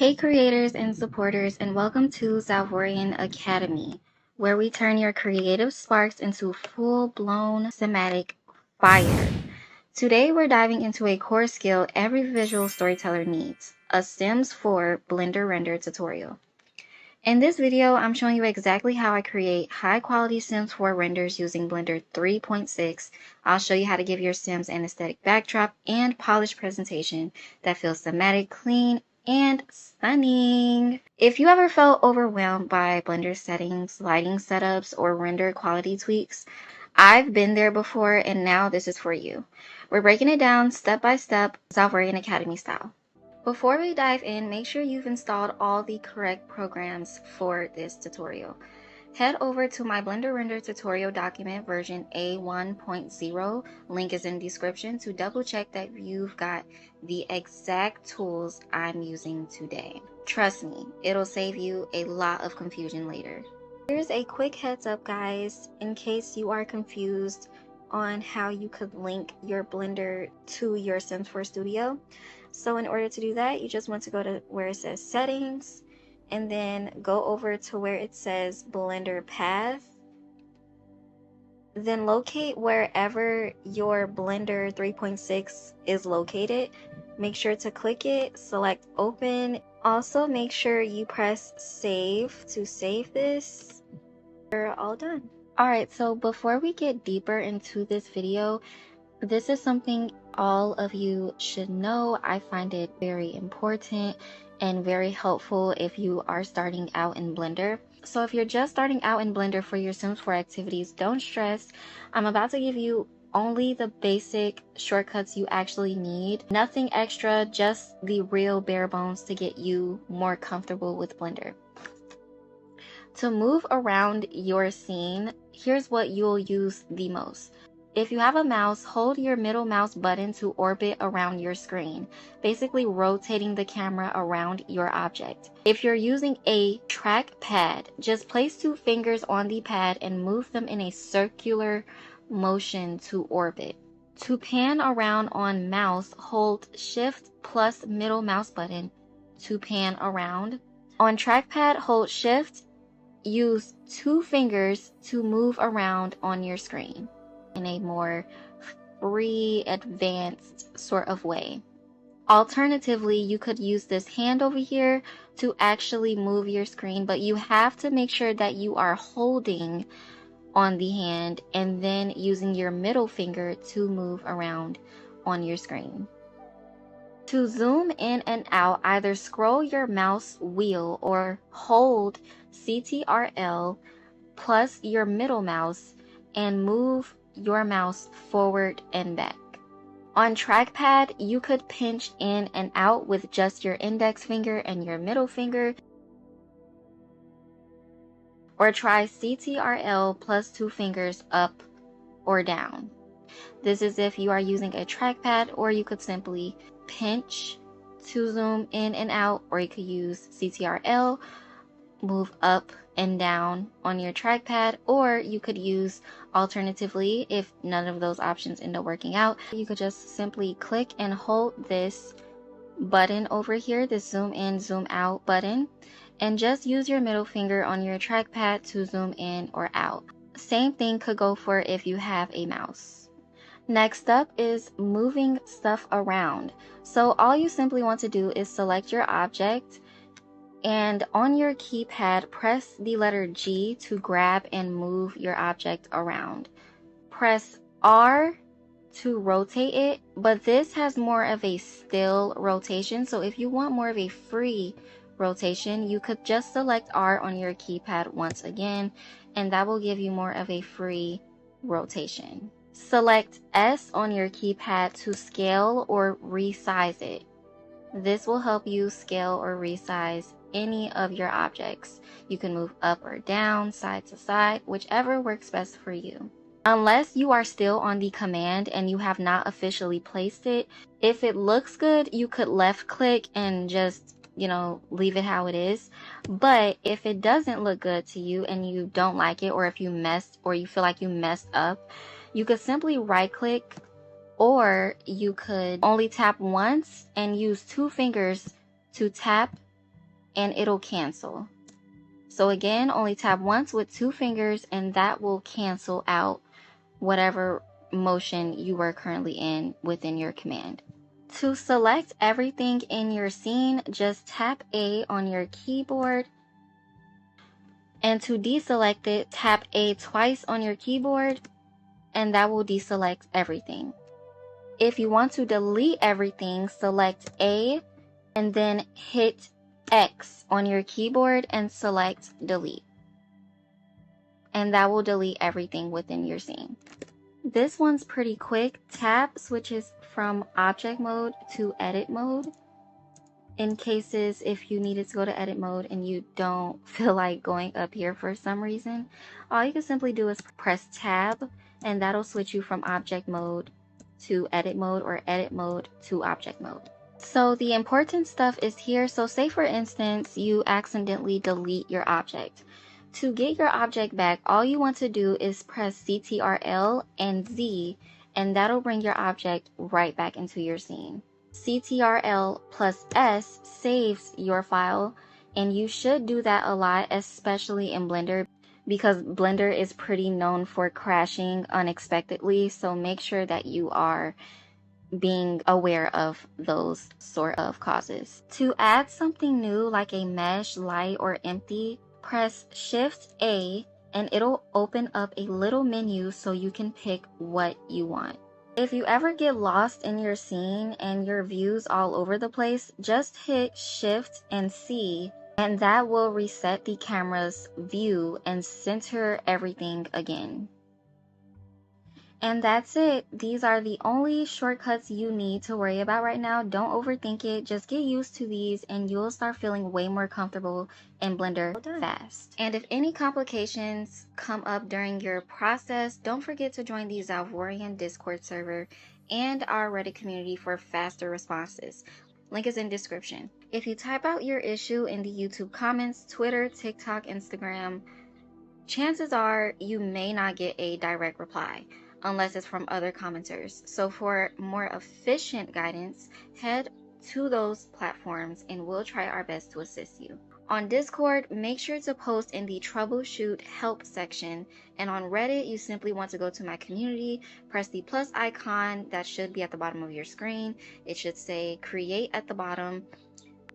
Hey creators and supporters, and welcome to Zalvorian Academy, where we turn your creative sparks into full-blown cinematic fire. Today we're diving into a core skill every visual storyteller needs, a Sims 4 Blender render tutorial. In this video, I'm showing you exactly how I create high-quality Sims 4 renders using Blender 3.6. I'll show you how to give your Sims an aesthetic backdrop and polished presentation that feels thematic, clean, and stunning. If you ever felt overwhelmed by Blender settings, lighting setups, or render quality tweaks, I've been there before, and now this is for you. We're breaking it down step by step, Zalvorian Academy style. Before we dive in, make sure you've installed all the correct programs for this tutorial. Head over to my Blender Render tutorial document version A1.0, link is in the description, to double check that you've got the exact tools I'm using today. Trust me, it'll save you a lot of confusion later. Here's a quick heads up, guys, in case you are confused on how you could link your Blender to your Sims 4 Studio. So in order to do that, you just want to go to where it says settings and then go over to where it says Blender path. Then locate wherever your Blender 3.6 is located. Make sure to click it, select open. Also make sure you press save to save this. We're all done. Alright, so before we get deeper into this video, this is something all of you should know. I find it very important and very helpful if you are starting out in Blender. So if you're just starting out in Blender for your Sims 4 activities, don't stress. I'm about to give you only the basic shortcuts you actually need. Nothing extra, just the real bare bones to get you more comfortable with Blender. To move around your scene, here's what you'll use the most. If you have a mouse, hold your middle mouse button to orbit around your screen, basically rotating the camera around your object. If you're using a trackpad, just place 2 fingers on the pad and move them in a circular motion to orbit. To pan around on mouse, hold Shift plus middle mouse button to pan around. On trackpad, hold Shift. Use 2 fingers to move around on your screen in a more free, advanced sort of way. Alternatively, you could use this hand over here to actually move your screen, but you have to make sure that you are holding on the hand and then using your middle finger to move around on your screen. To zoom in and out, either scroll your mouse wheel or hold CTRL plus your middle mouse and move your mouse forward and back. On trackpad, you could pinch in and out with just your index finger and your middle finger, or try CTRL plus 2 fingers up or down. This is if you are using a trackpad, or you could simply pinch to zoom in and out, or you could use CTRL, move up and down on your trackpad, or you could use alternatively, if none of those options end up working out, you could just simply click and hold this button over here, this zoom in, zoom out button, and just use your middle finger on your trackpad to zoom in or out. Same thing could go for if you have a mouse. Next up is moving stuff around. So all you simply want to do is select your object, and on your keypad, press the letter G to grab and move your object around. Press R to rotate it, but this has more of a still rotation. So if you want more of a free rotation, you could just select R on your keypad once again, and that will give you more of a free rotation. Select S on your keypad to scale or resize it. This will help you scale or resize any of your objects. You can move up or down, side to side, whichever works best for you. Unless you are still on the command and you have not officially placed it, if it looks good, you could left click and just, leave it how it is. But if it doesn't look good to you and you don't like it, or if you feel like you messed up, you could simply right click, or you could only tap once and use 2 fingers to tap and it'll cancel. So again, only tap once with 2 fingers and that will cancel out whatever motion you are currently in within your command. To select everything in your scene, just tap A on your keyboard. And to deselect it, tap A twice on your keyboard and that will deselect everything. If you want to delete everything, select A and then hit X on your keyboard and select delete. And that will delete everything within your scene. This one's pretty quick. Tap switches from object mode to edit mode. In cases if you needed to go to edit mode and you don't feel like going up here for some reason, all you can simply do is press tab and that'll switch you from object mode to edit mode or edit mode to object mode. So the important stuff is here. So say for instance, you accidentally delete your object. To get your object back, all you want to do is press CTRL and Z, and that'll bring your object right back into your scene. CTRL plus S saves your file, and you should do that a lot, especially in Blender, because Blender is pretty known for crashing unexpectedly, so make sure that you are being aware of those sort of causes. To add something new like a mesh, light, or empty, press Shift A and it'll open up a little menu so you can pick what you want. If you ever get lost in your scene and your view's all over the place, just hit Shift and C and that will reset the camera's view and center everything again. And that's it. These are the only shortcuts you need to worry about right now. Don't overthink it. Just get used to these and you'll start feeling way more comfortable in Blender fast. And if any complications come up during your process, don't forget to join the Zalvorian Discord server and our Reddit community for faster responses. Link is in description. If you type out your issue in the YouTube comments, Twitter, TikTok, Instagram, chances are you may not get a direct reply unless it's from other commenters. So for more efficient guidance, head to those platforms and we'll try our best to assist you. On Discord, make sure to post in the troubleshoot help section, and on Reddit, you simply want to go to my community, press the plus icon that should be at the bottom of your screen. It should say create at the bottom.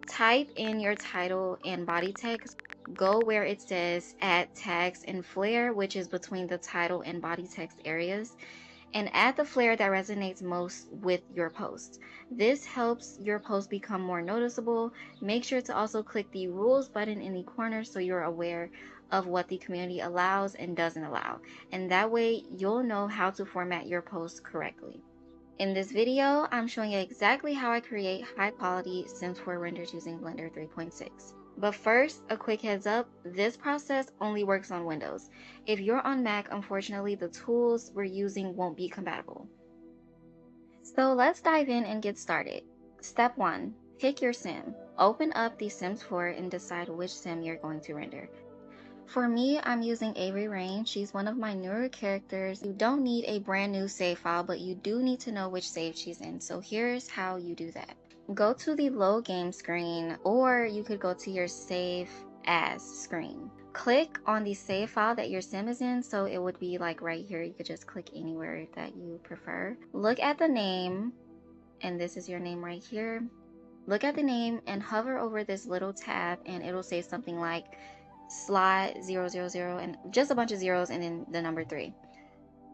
Type in your title and body text. Go where it says add tags and flare, which is between the title and body text areas, and add the flare that resonates most with your post. This helps your post become more noticeable. Make sure to also click the rules button in the corner so you're aware of what the community allows and doesn't allow, and that way you'll know how to format your post correctly. In this video, I'm showing you exactly how I create high-quality Sims 4 renders using Blender 3.6. But first, a quick heads up, this process only works on Windows. If you're on Mac, unfortunately, the tools we're using won't be compatible. So let's dive in and get started. Step 1, pick your sim. Open up the Sims 4 and decide which sim you're going to render. For me, I'm using Eevee Rain. She's one of my newer characters. You don't need a brand new save file, but you do need to know which save she's in. So here's how you do that. Go to the load game screen, or you could go to your save as screen. Click on the save file that your sim is in, so it would be like right here. You could just click anywhere that you prefer. Look at the name, and this is your name right here. Look at the name and hover over this little tab, and it'll say something like slot 000 and just a bunch of zeros and then the number 3.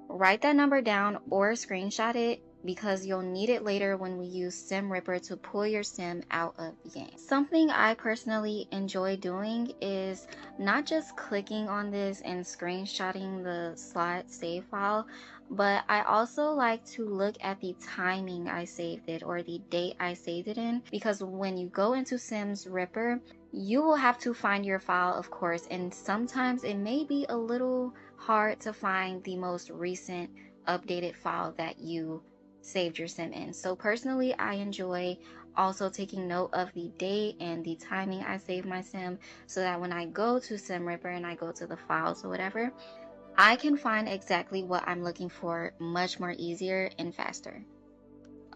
Write that number down or screenshot it because you'll need it later when we use SimRipper to pull your sim out of the game. Something I personally enjoy doing is not just clicking on this and screenshotting the slot save file, but I also like to look at the timing I saved it or the date I saved it in, because when you go into SimRipper, you will have to find your file, of course, and sometimes it may be a little hard to find the most recent updated file that you saved your sim in. So personally, I enjoy also taking note of the date and the timing I saved my sim, so that when I go to SimRipper and I go to the files or whatever, I can find exactly what I'm looking for much more easier and faster.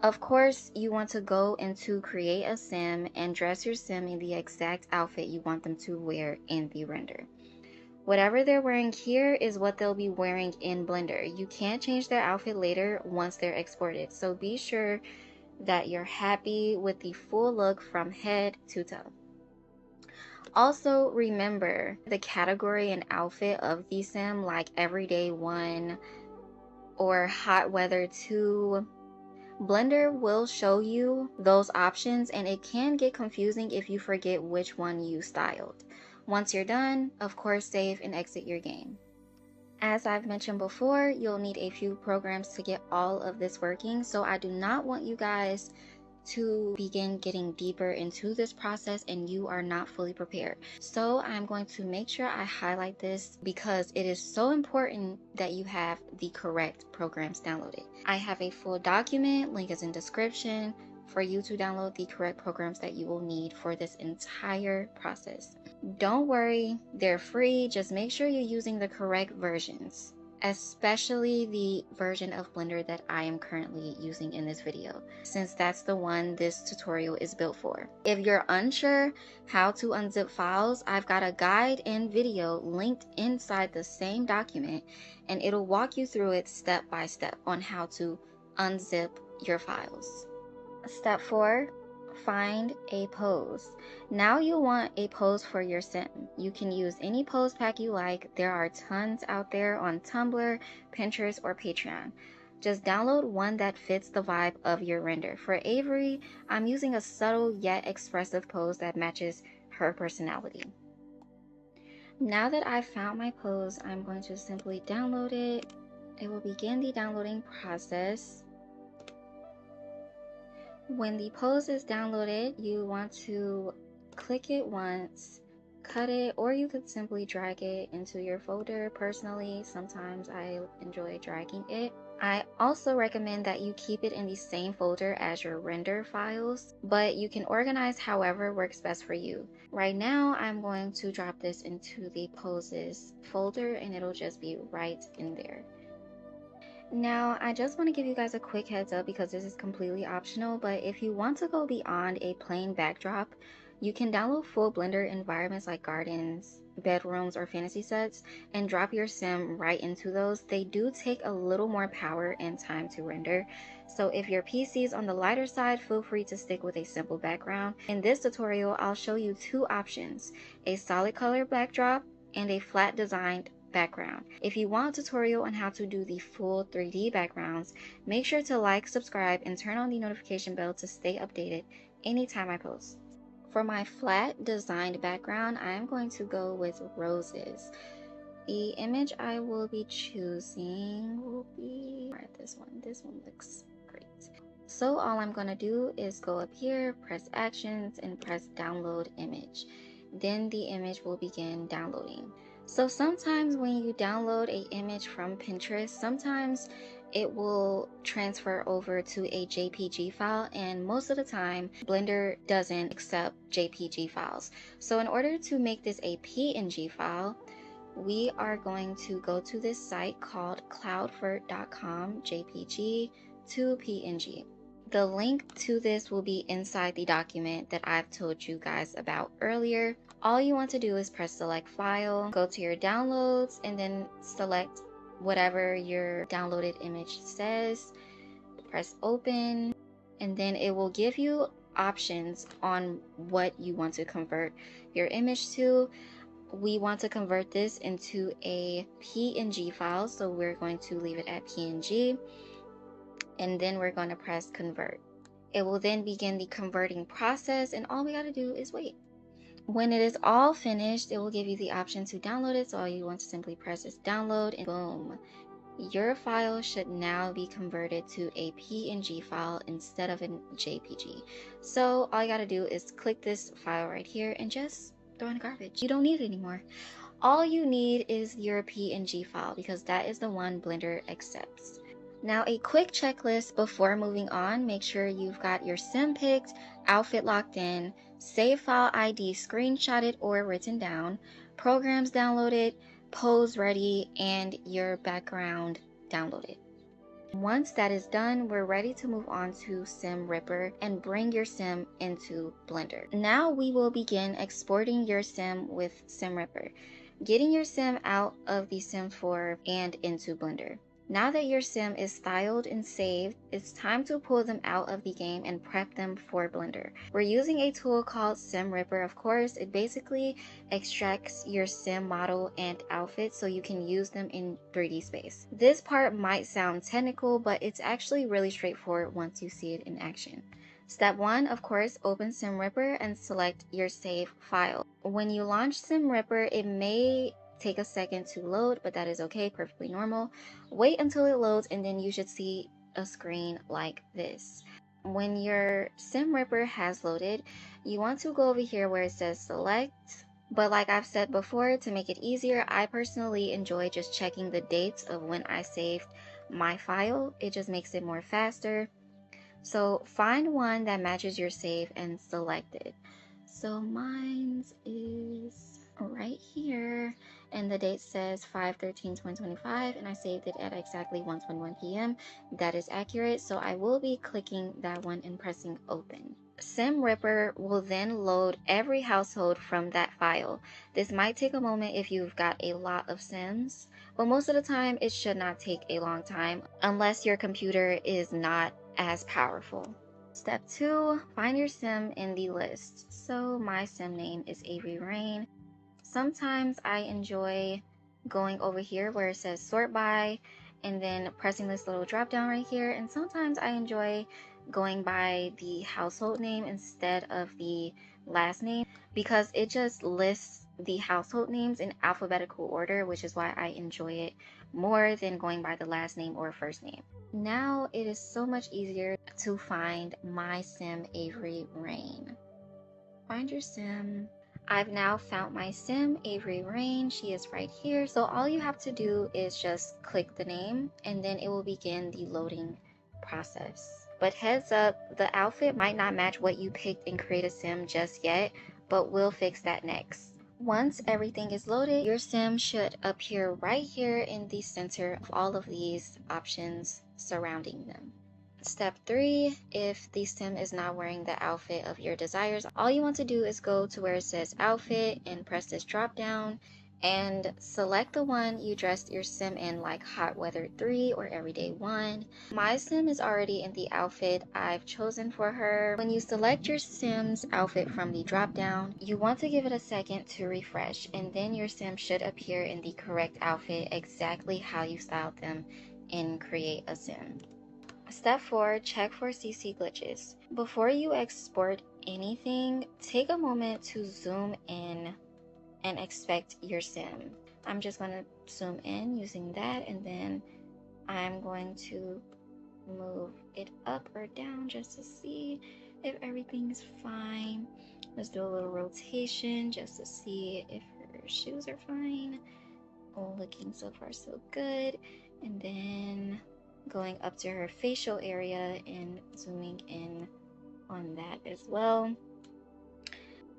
Of course, you want to go into create a sim and dress your sim in the exact outfit you want them to wear in the render. Whatever they're wearing here is what they'll be wearing in Blender. You can't change their outfit later once they're exported, so be sure that you're happy with the full look from head to toe. Also, remember the category and outfit of the sim, like everyday 1 or hot weather 2. Blender will show you those options, and it can get confusing if you forget which one you styled. Once you're done, of course, save and exit your game. As I've mentioned before, you'll need a few programs to get all of this working, so I do not want you guys to begin getting deeper into this process and you are not fully prepared. So I'm going to make sure I highlight this because it is so important that you have the correct programs downloaded. I have a full document, link is in description, for you to download the correct programs that you will need for this entire process. Don't worry, they're free, just make sure you're using the correct versions, especially the version of Blender that I am currently using in this video, since that's the one this tutorial is built for. If you're unsure how to unzip files, I've got a guide and video linked inside the same document, and it'll walk you through it step by step on how to unzip your files. Step 4, find a pose. Now you want a pose for your sim. You can use any pose pack you like. There are tons out there on Tumblr, Pinterest, or Patreon. Just download one that fits the vibe of your render. For Avery, I'm using a subtle yet expressive pose that matches her personality. Now that I've found my pose, I'm going to simply download it. It will begin the downloading process. When the pose is downloaded, you want to click it once, cut it, or you could simply drag it into your folder. Personally, sometimes I enjoy dragging it. I also recommend that you keep it in the same folder as your render files, but you can organize however works best for you. Right now, I'm going to drop this into the poses folder and it'll just be right in there. Now, I just want to give you guys a quick heads up because this is completely optional, but if you want to go beyond a plain backdrop, you can download full Blender environments like gardens, bedrooms, or fantasy sets and drop your sim right into those. They do take a little more power and time to render, so if your PC is on the lighter side, feel free to stick with a simple background. In this tutorial, I'll show you two options, a solid color backdrop and a flat designed background. If you want a tutorial on how to do the full 3D backgrounds, make sure to like, subscribe, and turn on the notification bell to stay updated anytime I post. For my flat designed background, I am going to go with roses. The image I will be choosing will be this one. This one looks great. So all I'm going to do is go up here, press actions, and press download image. Then the image will begin downloading. So sometimes when you download an image from Pinterest, sometimes it will transfer over to a JPG file, and most of the time Blender doesn't accept JPG files. So in order to make this a PNG file, we are going to go to this site called cloudvert.com JPG to PNG. The link to this will be inside the document that I've told you guys about earlier. All you want to do is press select file, go to your downloads, and then select whatever your downloaded image says. Press open, and then it will give you options on what you want to convert your image to. We want to convert this into a PNG file, so we're going to leave it at PNG. And then we're going to press convert. It will then begin the converting process, and all we got to do is wait. When it is all finished, it will give you the option to download it. So all you want to simply press is download, and boom, your file should now be converted to a PNG file instead of a JPG. So all you got to do is click this file right here and just throw in the garbage. You don't need it anymore. All you need is your PNG file because that is the one Blender accepts. Now, a quick checklist before moving on. Make sure you've got your sim picked, outfit locked in, save file ID screenshotted or written down, programs downloaded, pose ready, and your background downloaded. Once that is done, we're ready to move on to SimRipper and bring your sim into Blender. Now we will begin exporting your sim with SimRipper, getting your sim out of the Sim 4 and into Blender. Now that your sim is styled and saved, it's time to pull them out of the game and prep them for Blender. We're using a tool called SimRipper, of course. It basically extracts your sim model and outfit so you can use them in 3D space. This part might sound technical, but it's actually really straightforward once you see it in action. Step 1, of course, open SimRipper and select your save file. When you launch SimRipper, it may take a second to load, but that is okay, perfectly normal. Wait until it loads and then you should see a screen like this. When your SimRipper has loaded, you want to go over here where it says select. But like I've said before, to make it easier, I personally enjoy just checking the dates of when I saved my file. It just makes it more faster. So find one that matches your save and select it. So mine's is right here, and the date says 5/13/2025, and I saved it at exactly 1:21 p.m. That is accurate, so I will be clicking that one and pressing open. SimRipper will then load every household from that file. This might take a moment if you've got a lot of sims, but most of the time it should not take a long time unless your computer is not as powerful. Step 2, find your sim in the list. So my sim name is Eevee Rain. Sometimes I enjoy going over here where it says sort by and then pressing this little drop down right here, and sometimes I enjoy going by the household name instead of the last name because it just lists the household names in alphabetical order, which is why I enjoy it more than going by the last name or first name. Now it is so much easier to find my sim Eevee Rain. Find your sim. I've now found my sim, Eevee Rain. She is right here. So all you have to do is just click the name and then it will begin the loading process. But heads up, the outfit might not match what you picked in Create a Sim just yet, but we'll fix that next. Once everything is loaded, your sim should appear right here in the center of all of these options surrounding them. Step 3, if the sim is not wearing the outfit of your desires, all you want to do is go to where it says outfit and press this drop down and select the one you dressed your sim in, like Hot Weather 3 or Everyday 1. My sim is already in the outfit I've chosen for her. When you select your sim's outfit from the drop down, you want to give it a second to refresh, and then your sim should appear in the correct outfit exactly how you styled them in Create a Sim. Step 4, check for CC glitches. Before you export anything, take a moment to zoom in and inspect your sim. I'm just going to zoom in using that, and then I'm going to move it up or down just to see if everything's fine. Let's do a little rotation just to see if her shoes are fine. Oh, looking so far so good. And then going up to her facial area and zooming in on that as well.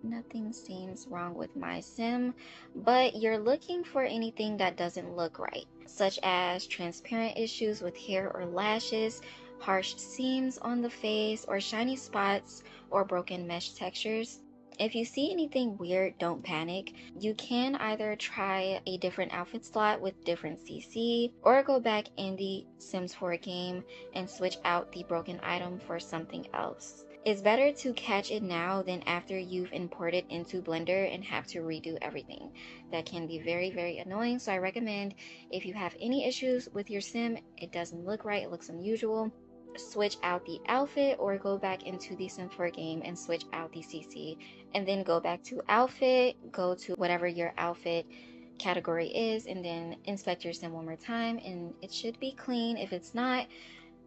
Nothing seems wrong with my sim, but you're looking for anything that doesn't look right, such as transparent issues with hair or lashes, harsh seams on the face, or shiny spots or broken mesh textures. If you see anything weird, don't panic. You can either try a different outfit slot with different CC, or go back in the Sims 4 game and switch out the broken item for something else. It's better to catch it now than after you've imported into Blender and have to redo everything. That can be very, very annoying, so I recommend if you have any issues with your sim, it doesn't look right, it looks unusual, switch out the outfit or go back into the Sim 4 game and switch out the CC, and then go back to outfit, go to whatever your outfit category is, and then inspect your sim one more time, and it should be clean. If it's not,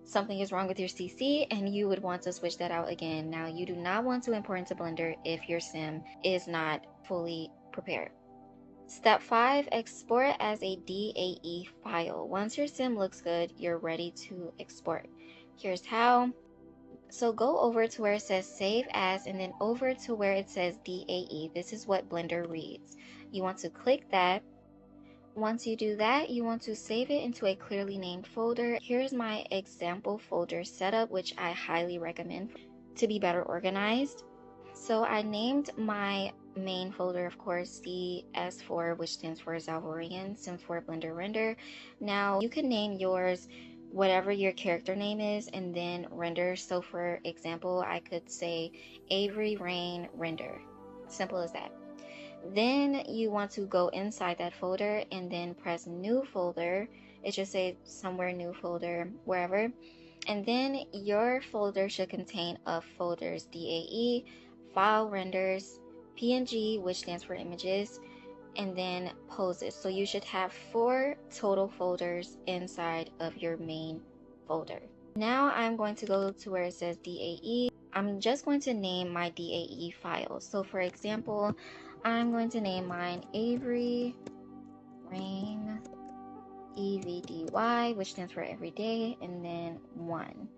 something is wrong with your CC and you would want to switch that out again. Now, you do not want to import into Blender if your sim is not fully prepared. Step 5, export as a DAE file. Once your sim looks good, you're ready to export. Here's how. So go over to where it says save as and then over to where it says DAE. This is what Blender reads. You want to click that. Once you do that, you want to save it into a clearly named folder. Here's my example folder setup, which I highly recommend to be better organized. So I named my main folder, of course, CS4, which stands for Zalvorian Blender Render. Now you can name yours whatever your character name is and then render. So for example, I could say Avery Rain Render. Simple as that. Then you want to go inside that folder and then press new folder. It should say somewhere new folder, wherever. And then your folder should contain of folders DAE, file renders, PNG, which stands for images, and then poses. So you should have 4 total folders inside of your main folder. Now I'm going to go to where it says DAE. I'm just going to name my DAE file. So for example, I'm going to name mine Avery Rain EVDY, which stands for everyday, and then 1.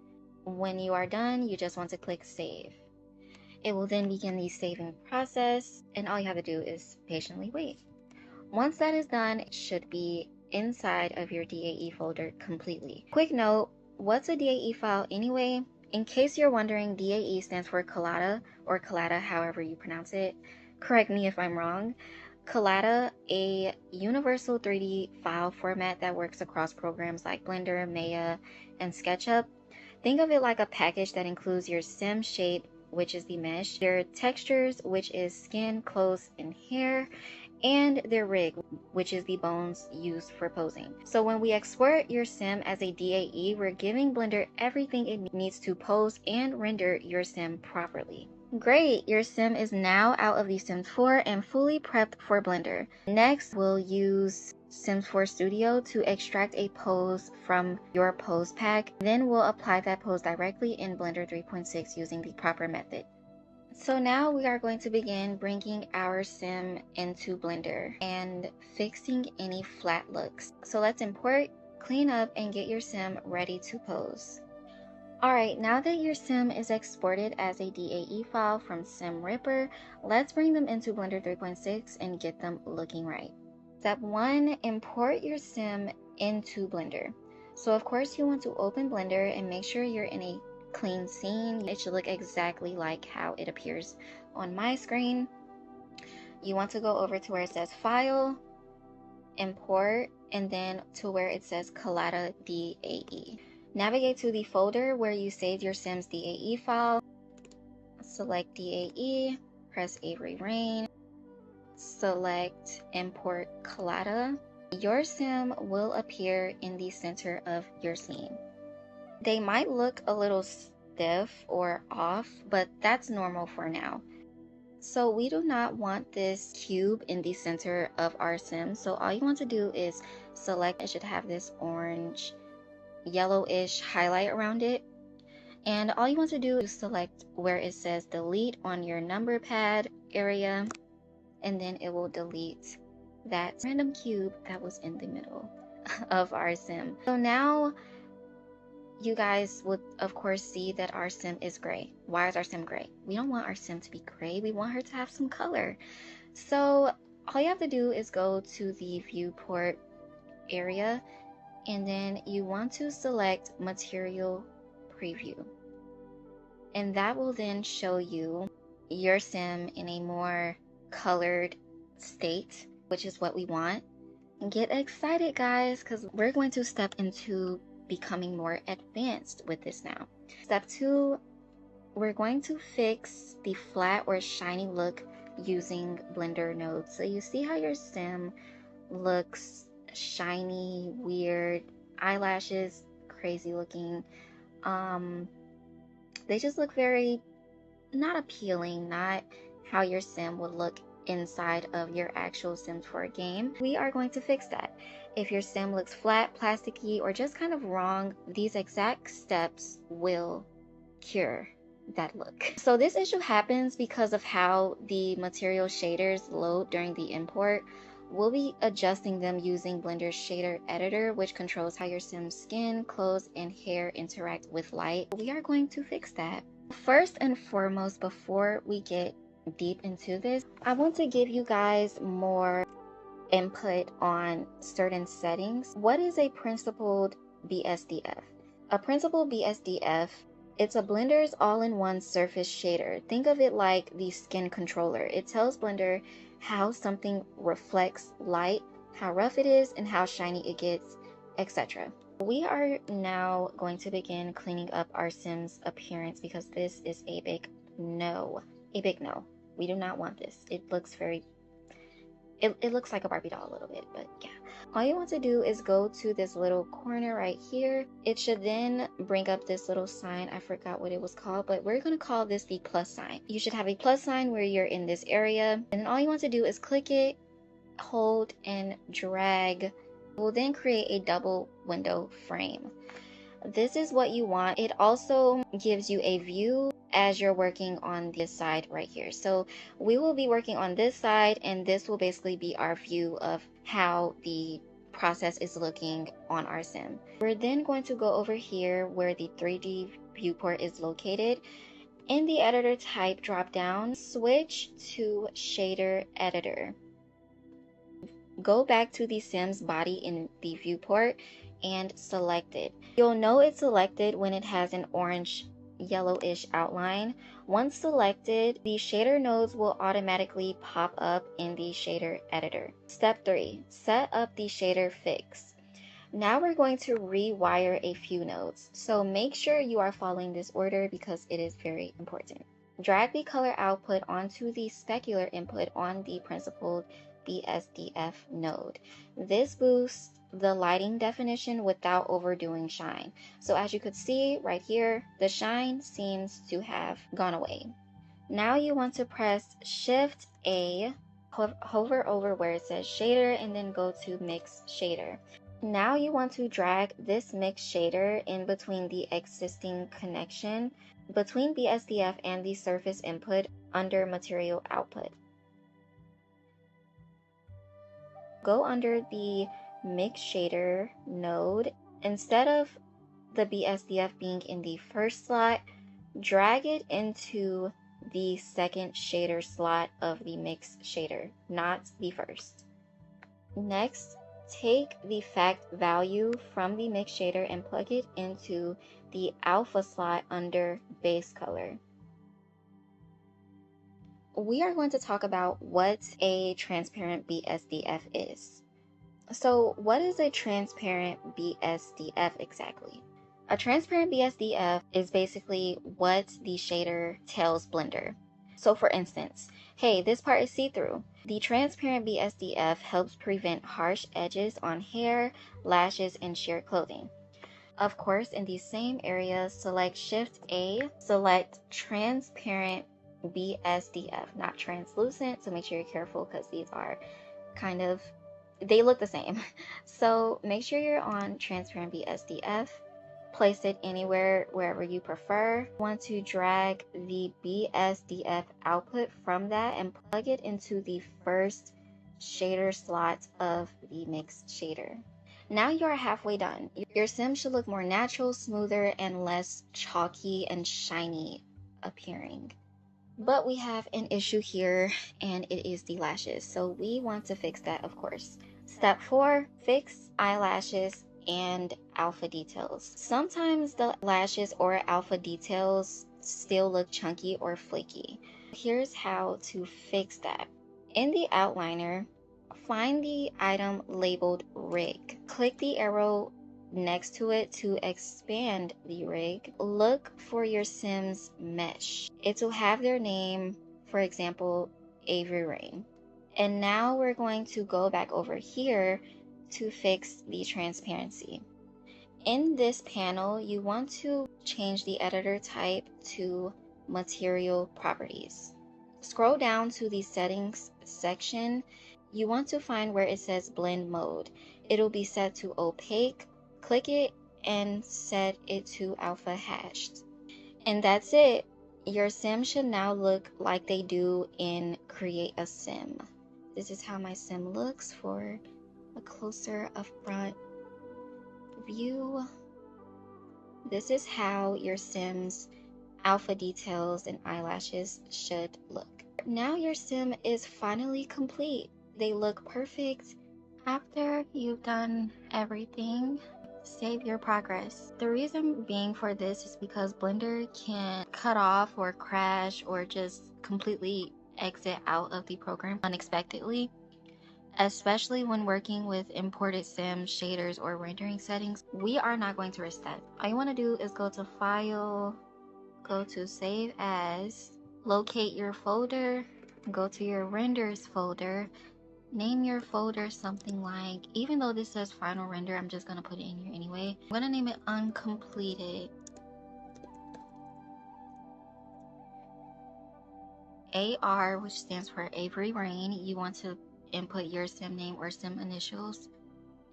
When you are done, you just want to click save. It will then begin the saving process, and all you have to do is patiently wait. Once that is done, it should be inside of your DAE folder completely. Quick note, what's a DAE file anyway? In case you're wondering, DAE stands for Collada, or Collada, however you pronounce it. Correct me if I'm wrong. Collada, a universal 3D file format that works across programs like Blender, Maya, and SketchUp. Think of it like a package that includes your sim shape, which is the mesh, your textures, which is skin, clothes, and hair, and their rig, which is the bones used for posing. So when we export your sim as a DAE, we're giving Blender everything it needs to pose and render your sim properly. Great, your sim is now out of the Sims 4 and fully prepped for Blender. Next, we'll use Sims 4 Studio to extract a pose from your pose pack. Then we'll apply that pose directly in Blender 3.6 using the proper method. So now we are going to begin bringing our sim into Blender and fixing any flat looks. So let's import, clean up, and get your sim ready to pose. Alright, now that your sim is exported as a DAE file from SimRipper, let's bring them into Blender 3.6 and get them looking right. Step 1, import your sim into Blender. So of course you want to open Blender and make sure you're in a clean scene. It should look exactly like how it appears on my screen. You want to go over to where it says File, Import, and then to where it says Collada DAE. Navigate to the folder where you saved your Sim's DAE file. Select DAE, press Avery Rain, select Import Collada. Your sim will appear in the center of your scene. They might look a little stiff or off, but that's normal for now. So we do not want this cube in the center of our sim. So all you want to do is select, it should have this orange yellowish highlight around it, and all you want to do is select where it says delete on your number pad area, and then it will delete that random cube that was in the middle of our sim. So now you guys would of course see that our sim is gray. Why is our sim gray? We don't want our sim to be gray, we want her to have some color. So all you have to do is go to the viewport area, and then you want to select material preview, and that will then show you your sim in a more colored state, which is what we want. Get excited guys, because we're going to step into becoming more advanced with this now. Step 2, we're going to fix the flat or shiny look using Blender nodes. So you see how your sim looks shiny, weird, eyelashes, crazy looking. They just look very not appealing, not how your sim would look inside of your actual Sims 4 game. We are going to fix that. If your sim looks flat, plasticky, or just kind of wrong, these exact steps will cure that look. So this issue happens because of how the material shaders load during the import. We'll be adjusting them using Blender's shader editor, which controls how your sim's skin, clothes, and hair interact with light. We are going to fix that. First and foremost, before we get deep into this, I want to give you guys more input on certain settings. What is a principled BSDF? A principled BSDF, it's a Blender's all-in-one surface shader. Think of it like the skin controller. It tells Blender how something reflects light, how rough it is, and how shiny it gets, etc. We are now going to begin cleaning up our Sim's appearance because this is a big no. A big no. We do not want this. It looks very... It looks like a Barbie doll a little bit, but yeah. All you want to do is go to this little corner right here. It should then bring up this little sign. I forgot what it was called, but we're going to call this the plus sign. You should have a plus sign where you're in this area. And then all you want to do is click it, hold, and drag. We'll then create a double window frame. This is what you want. It also gives you a view as you're working on this side right here. So we will be working on this side, and this will basically be our view of how the process is looking on our sim. We're then going to go over here where the 3D viewport is located. In the editor type drop down, switch to shader editor. Go back to the Sim's body in the viewport and select it. You'll know it's selected when it has an orange yellowish outline. Once selected, the shader nodes will automatically pop up in the shader editor. Step 3, set up the shader fix. Now we're going to rewire a few nodes, so make sure you are following this order because it is very important. Drag the color output onto the specular input on the principled BSDF node. This boosts the lighting definition without overdoing shine. So as you could see right here, the shine seems to have gone away. Now you want to press Shift A, hover over where it says shader, and then go to mix shader. Now you want to drag this mix shader in between the existing connection between BSDF and the surface input under material output. Go under the mix shader node. Instead of the BSDF being in the first slot, drag it into the second shader slot of the mix shader, not the first. Next, take the fact value from the mix shader and plug it into the alpha slot under base color. We are going to talk about what a transparent BSDF is. So what is a transparent BSDF exactly? A transparent BSDF is basically what the shader tells Blender. So for instance, hey, this part is see-through. The transparent BSDF helps prevent harsh edges on hair, lashes, and sheer clothing. Of course, in these same areas, select Shift A, select transparent BSDF, not translucent, so make sure you're careful because these are kind of, they look the same. So make sure you're on transparent BSDF, place it anywhere, wherever you prefer. You want to drag the BSDF output from that and plug it into the first shader slot of the mix shader. Now you are halfway done. Your sim should look more natural, smoother, and less chalky and shiny appearing. But we have an issue here, and it is the lashes. So we want to fix that, of course. Step 4, fix eyelashes and alpha details. Sometimes the lashes or alpha details still look chunky or flaky. Here's how to fix that. In the outliner, find the item labeled rig. Click the arrow next to it to expand the rig. Look for your sim's mesh. It will have their name, for example, Eevee Ring. And now we're going to go back over here to fix the transparency. In this panel, you want to change the editor type to material properties. Scroll down to the settings section. You want to find where it says blend mode. It'll be set to opaque. Click it and set it to alpha hashed. And that's it. Your sim should now look like they do in Create a Sim. This is how my sim looks for a closer up front view. This is how your sim's alpha details and eyelashes should look. Now your sim is finally complete. They look perfect After you've done everything, save your progress. The reason being for this is because Blender can cut off or crash or just completely exit out of the program unexpectedly, especially when working with imported sim shaders or rendering settings. We are not going to risk that. All you want to do is go to File, go to Save As, locate your folder, go to your renders folder, name your folder something like, even though this says final render, I'm just gonna put it in here anyway. I'm gonna name it uncompleted. AR, which stands for Avery Rain, you want to input your sim name or sim initials,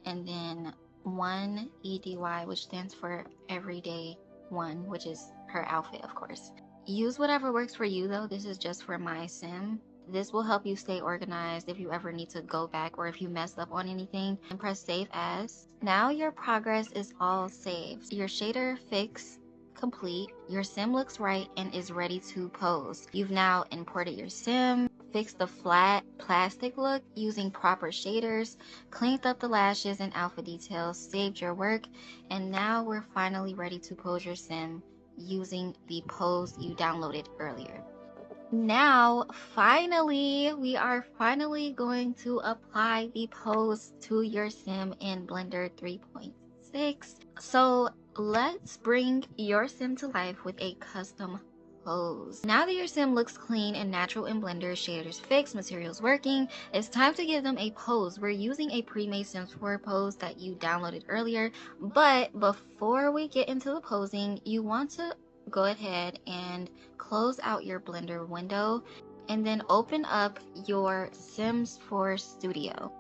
and then 1 EDY, which stands for Everyday 1, which is her outfit, of course. Use whatever works for you though. This is just for my sim. This will help you stay organized if you ever need to go back or if you messed up on anything. And press Save As. Now your progress is all saved. Your shader fix complete. Your sim looks right and is ready to pose. You've now imported your sim, fixed the flat plastic look using proper shaders, cleaned up the lashes and alpha details, saved your work, and now we're finally ready to pose your sim using the pose you downloaded earlier. Now, finally, we are finally going to apply the pose to your sim in Blender 3.6. So let's bring your sim to life with a custom pose. Now that your sim looks clean and natural in Blender, shaders fixed, materials working, it's time to give them a pose. We're using a pre-made Sims 4 pose that you downloaded earlier, but before we get into the posing, you want to go ahead and close out your Blender window and then open up your Sims 4 Studio.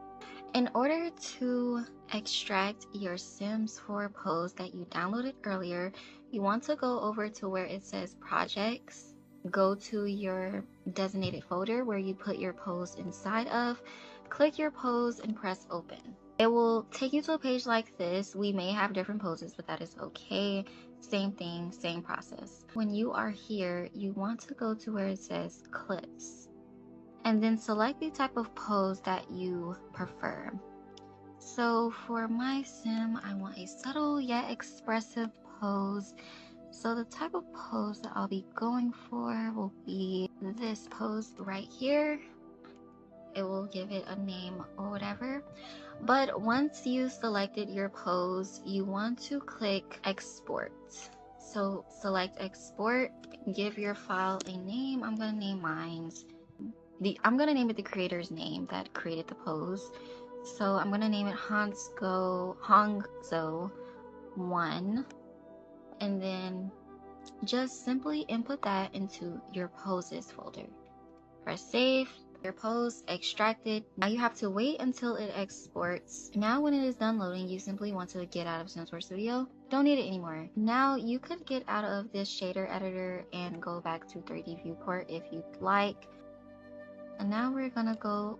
In order to extract your Sims 4 pose that you downloaded earlier, you want to go over to where it says Projects, go to your designated folder where you put your pose inside of, click your pose and press Open. It will take you to a page like this. We may have different poses, but that is okay. Same thing, same process. When you are here, you want to go to where it says Clips, and then select the type of pose that you prefer. So for my sim, I want a subtle yet expressive pose. So the type of pose that I'll be going for will be this pose right here. It will give it a name or whatever. But once you selected your pose, you want to click Export. So select Export, give your file a name. I'm gonna name mine. I'm gonna name it the creator's name that created the pose. So I'm gonna name it Hangzhou 1, and then just simply input that into your poses folder. Press save. Your pose extracted. Now you have to wait until it exports. Now when it is done loading, you simply want to get out of Sims 4 Studio. Don't need it anymore. Now you could get out of this shader editor and go back to 3D viewport if you'd like. And now we're gonna go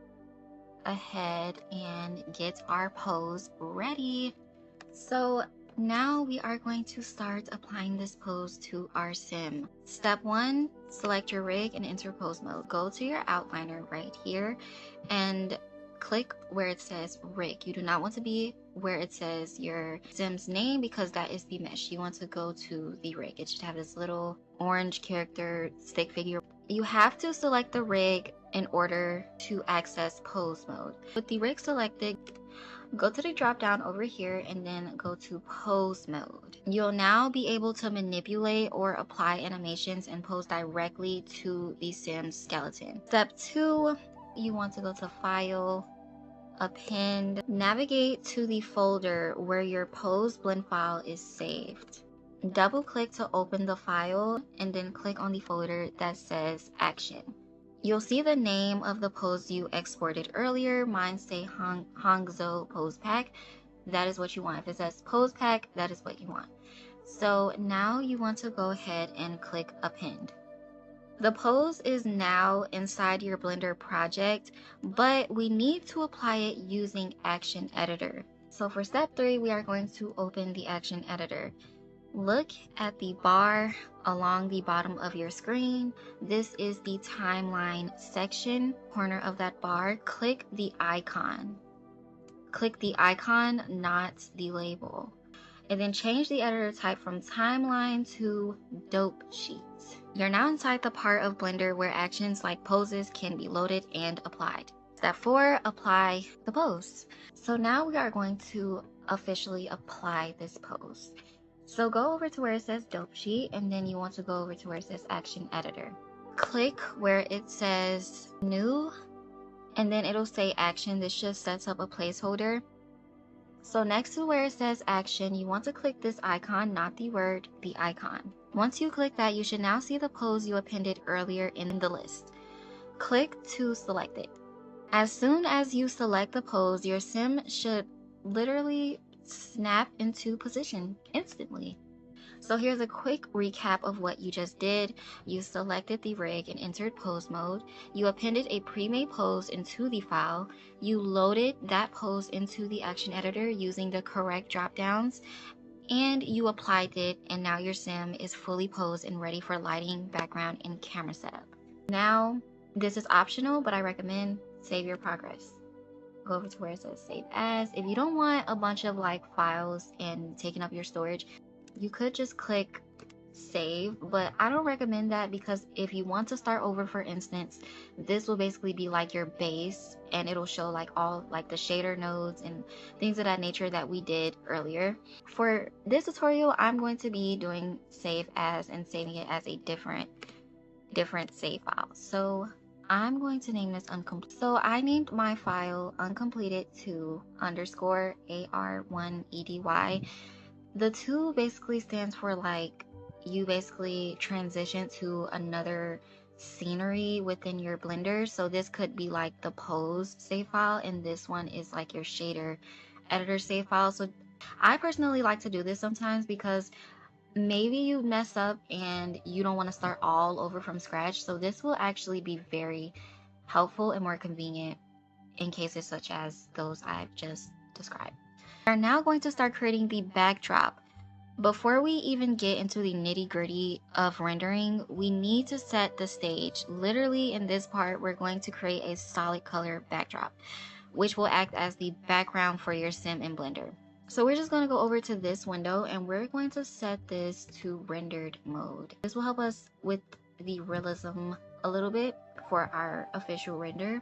ahead and get our pose ready. So now we are going to start applying this pose to our sim. Step 1, select your rig and enter pose mode. Go to your outliner right here and click where it says rig. You do not want to be where it says your sim's name because that is the mesh. You want to go to the rig. It should have this little orange character stick figure. You have to select the rig in order to access pose mode. With the rig selected, go to the drop down over here and then go to pose mode. You'll now be able to manipulate or apply animations and pose directly to the Sim's skeleton. Step 2, you want to go to File, Append, navigate to the folder where your pose blend file is saved. Double click to open the file and then click on the folder that says Action. You'll see the name of the pose you exported earlier. Mine say Hangzhou Pose Pack. That is what you want. If it says Pose Pack, that is what you want. So now you want to go ahead and click Append. The pose is now inside your Blender project, but we need to apply it using Action Editor. So for step 3, we are going to open the Action Editor. Look at the bar along the bottom of your screen. This is the timeline section, corner of that bar. Click the icon. click the icon, not the label. And then change the editor type from timeline to dope sheets. You're now inside the part of Blender where actions like poses can be loaded and applied. Step 4, apply the pose. So now we are going to officially apply this pose. So go over to where it says dope sheet, and then you want to go over to where it says action editor. Click where it says new, and then it'll say action. This just sets up a placeholder. So next to where it says action, you want to click this icon, not the word, the icon. Once you click that, you should now see the pose you appended earlier in the list. Click to select it. As soon as you select the pose, your sim should literally snap into position instantly. So here's a quick recap of what you just did. You selected the rig and entered pose mode. You appended a pre-made pose into the file. You loaded that pose into the action editor using the correct drop downs, and you applied it, and now your sim is fully posed and ready for lighting, background, and camera setup. Now, this is optional, but I recommend save your progress. Go over to where it says save as. If you don't want a bunch of like files and taking up your storage, you could just click save, but I don't recommend that, because if you want to start over, for instance, this will basically be like your base, and it'll show like all like the shader nodes and things of that nature that we did earlier. For this tutorial, I'm going to be doing save as and saving it as a different save file. So I'm going to name this uncompleted. So I named my file uncompleted2 underscore AR1EDY. The 2 basically stands for like you basically transition to another scenery within your Blender. So this could be like the pose save file, and this one is like your shader editor save file. So I personally like to do this sometimes because maybe you mess up and you don't want to start all over from scratch. So this will actually be very helpful and more convenient in cases such as those I've just described. We are now going to start creating the backdrop. Before we even get into the nitty-gritty of rendering, we need to set the stage. Literally in this part, we're going to create a solid color backdrop, which will act as the background for your sim in Blender. So we're just going to go over to this window, and we're going to set this to rendered mode. This will help us with the realism a little bit for our official render.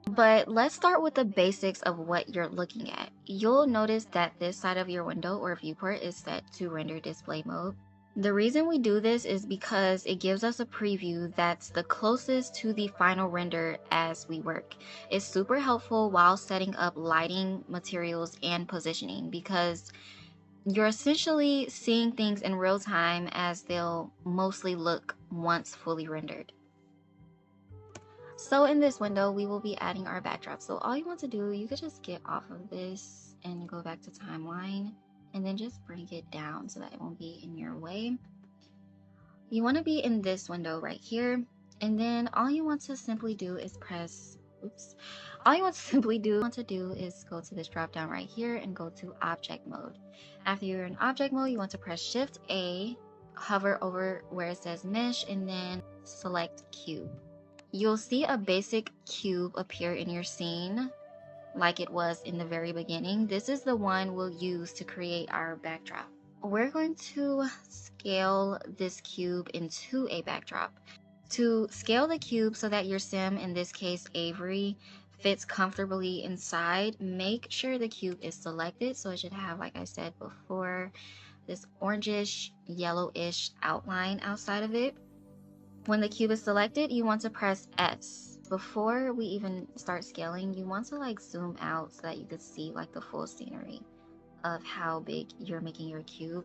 But let's start with the basics of what you're looking at. You'll notice that this side of your window or viewport is set to render display mode. The reason we do this is because it gives us a preview that's the closest to the final render as we work. It's super helpful while setting up lighting, materials, and positioning, because you're essentially seeing things in real time as they'll mostly look once fully rendered. So in this window, we will be adding our backdrop. So all you want to do, you could just get off of this and go back to timeline, and then just bring it down so that it won't be in your way. You want to be in this window right here, and then all you want to simply do is press, all you want to do is go to this drop down right here and go to object mode. After you're in object mode, you want to press Shift A, hover over where it says mesh, and then select cube. You'll see a basic cube appear in your scene like it was in the very beginning. This is the one we'll use to create our backdrop. We're going to scale this cube into a backdrop. To scale the cube so that your sim, in this case Avery, fits comfortably inside, make sure the cube is selected. So it should have, like I said before, this orangish, yellowish outline outside of it. When the cube is selected, you want to press S. Before we even start scaling, you want to like zoom out so that you could see like the full scenery of how big you're making your cube.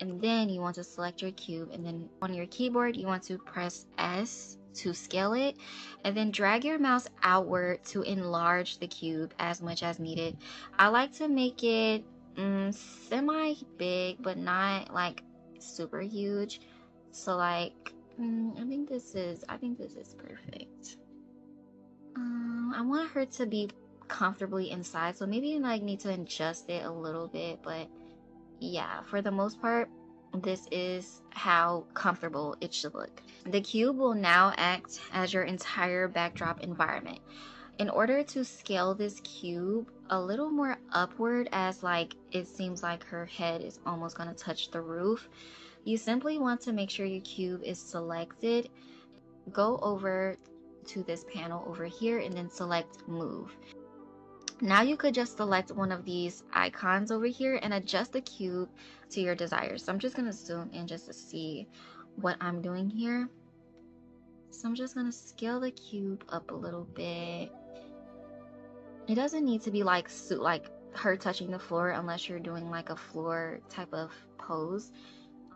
And then you want to select your cube, and then on your keyboard, you want to press S to scale it, and then drag your mouse outward to enlarge the cube as much as needed. I like to make it semi big, but not like super huge. So like, I think this is perfect. I want her to be comfortably inside, so maybe I need to adjust it a little bit, but yeah, for the most part, this is how comfortable it should look. The cube will now act as your entire backdrop environment. In order to scale this cube a little more upward, as like it seems like her head is almost going to touch the roof, you simply want to make sure your cube is selected. Go over to this panel over here and then select move. Now you could just select one of these icons over here and adjust the cube to your desires. So I'm just going to zoom in just to see what I'm doing here. So I'm just going to scale the cube up a little bit. It doesn't need to be like her touching the floor unless you're doing like a floor type of pose.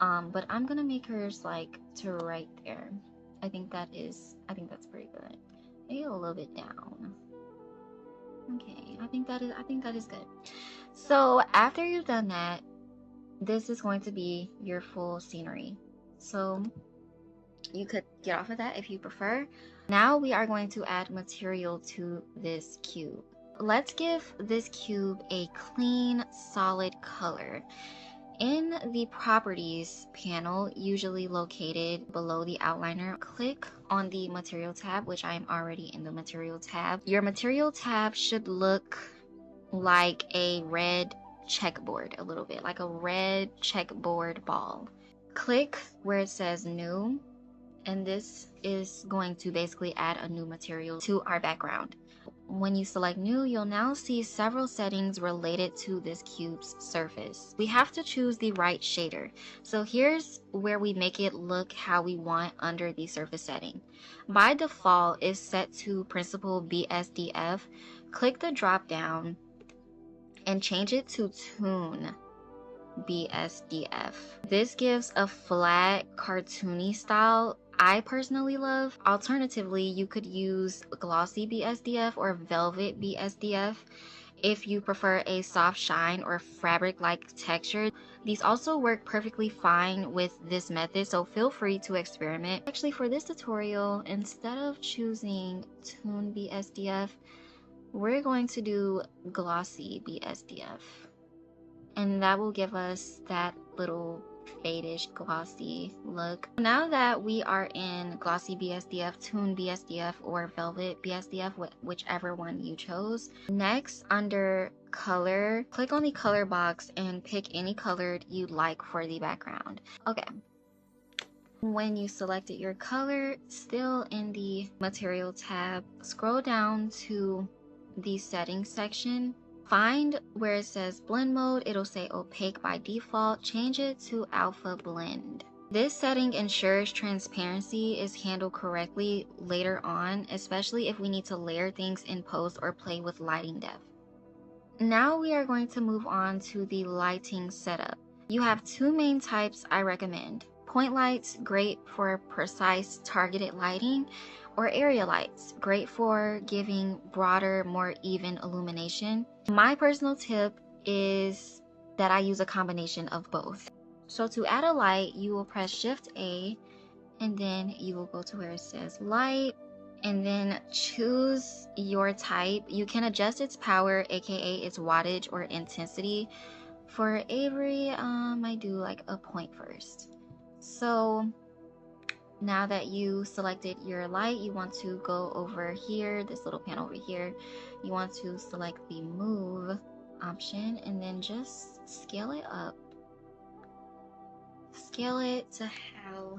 But I'm going to make hers like to right there. I think that's pretty good. Maybe a little bit down. Okay, I think that is good. So after you've done that, this is going to be your full scenery. So you could get off of that if you prefer. Now we are going to add material to this cube. Let's give this cube a clean, solid color. In the properties panel, usually located below the outliner, click on the material tab, which I am already in the material tab. Your material tab should look like a red checkboard, a little bit like a red checkboard ball. Click where it says new, and this is going to basically add a new material to our background. When you select new, you'll now see several settings related to this cube's surface. We have to choose the right shader. So here's where we make it look how we want under the surface setting. By default, it's set to principal BSDF. Click the drop down and change it to Toon BSDF. This gives a flat, cartoony style I personally love. Alternatively, you could use glossy BSDF or velvet BSDF if you prefer a soft shine or fabric-like texture. These also work perfectly fine with this method, so feel free to experiment. Actually, for this tutorial, instead of choosing Toon BSDF, we're going to do glossy BSDF. And that will give us that little fade-ish glossy look. Now that we are in glossy BSDF, Toon BSDF, or velvet BSDF, whichever one you chose, next under color, click on the color box and pick any color you'd like for the background. Okay. When you selected your color, still in the material tab, scroll down to the settings section. Find where it says blend mode. It'll say opaque by default. Change it to alpha blend. This setting ensures transparency is handled correctly later on, especially if we need to layer things in post or play with lighting depth. Now we are going to move on to the lighting setup. You have two main types I recommend. Point lights, great for precise targeted lighting, or area lights, great for giving broader, more even illumination. My personal tip is that I use a combination of both. So to add a light, you will press Shift A, and then you will go to where it says light, and then choose your type. You can adjust its power, aka its wattage or intensity. For Avery, I do like a point first. So now that you selected your light, you want to go over here, this little panel over here. You want to select the move option and then just scale it up. Scale it to how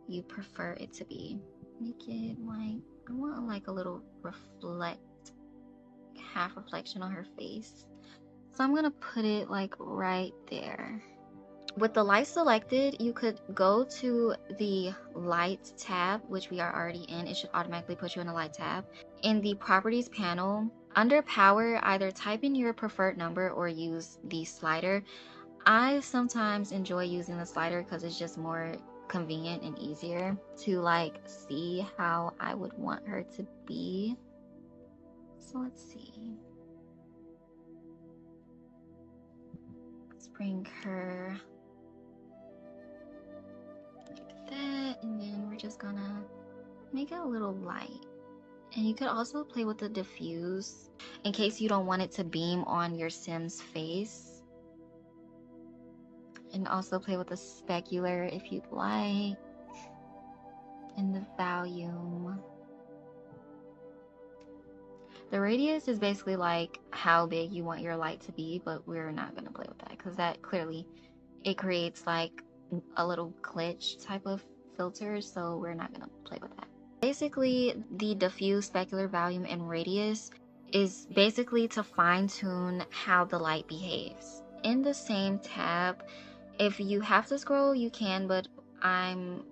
you prefer it to be. Make it like, I want like a little half reflection on her face. So I'm gonna put it like right there. With the light selected, you could go to the light tab, which we are already in. It should automatically put you in a light tab. In the properties panel, under power, either type in your preferred number or use the slider. I sometimes enjoy using the slider because it's just more convenient and easier to like see how I would want her to be. So let's see. Let's bring her that, and then we're just gonna make it a little light. And you could also play with the diffuse in case you don't want it to beam on your Sim's face, and also play with the specular if you'd like, and the volume. The radius is basically like how big you want your light to be, but we're not going to play with that because that clearly, it creates like a little glitch type of filter, so we're not going to play with that. Basically, the diffuse, specular, volume, and radius is basically to fine-tune how the light behaves. In the same tab, if you have to scroll, you can, but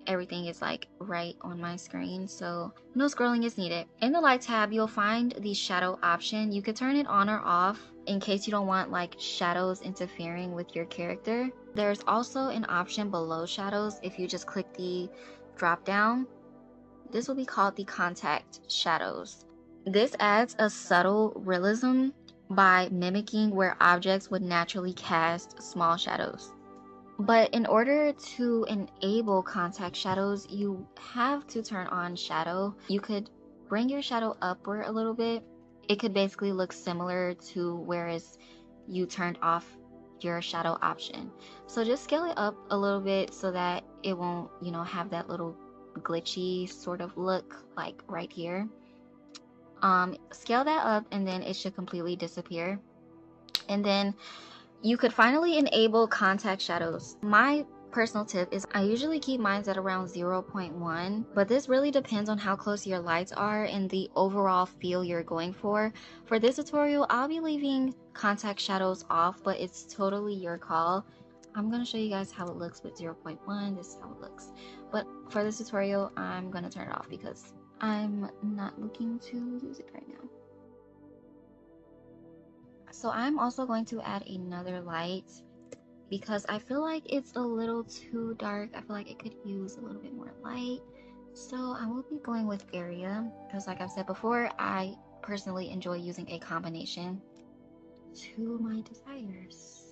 everything is like right on my screen, so no scrolling is needed. In the light tab, you'll find the shadow option. You could turn it on or off in case you don't want like shadows interfering with your character. There's also an option below shadows. If you just click the drop down, this will be called the contact shadows. This adds a subtle realism by mimicking where objects would naturally cast small shadows. But in order to enable contact shadows, you have to turn on shadow. You could bring your shadow upward a little bit. It could basically look similar to whereas you turned off your shadow option. So just scale it up a little bit so that it won't, have that little glitchy sort of look like right here. Scale that up and then it should completely disappear. And then you could finally enable contact shadows. My personal tip is I usually keep mine at around 0.1, but this really depends on how close your lights are and the overall feel you're going for. For this tutorial, I'll be leaving contact shadows off, but it's totally your call. I'm going to show you guys how it looks with 0.1. This is how it looks. But for this tutorial, I'm going to turn it off because I'm not looking to use it right now. So I'm also going to add another light because I feel like it's a little too dark. I feel like it could use a little bit more light. So I will be going with area because like I've said before, I personally enjoy using a combination to my desires.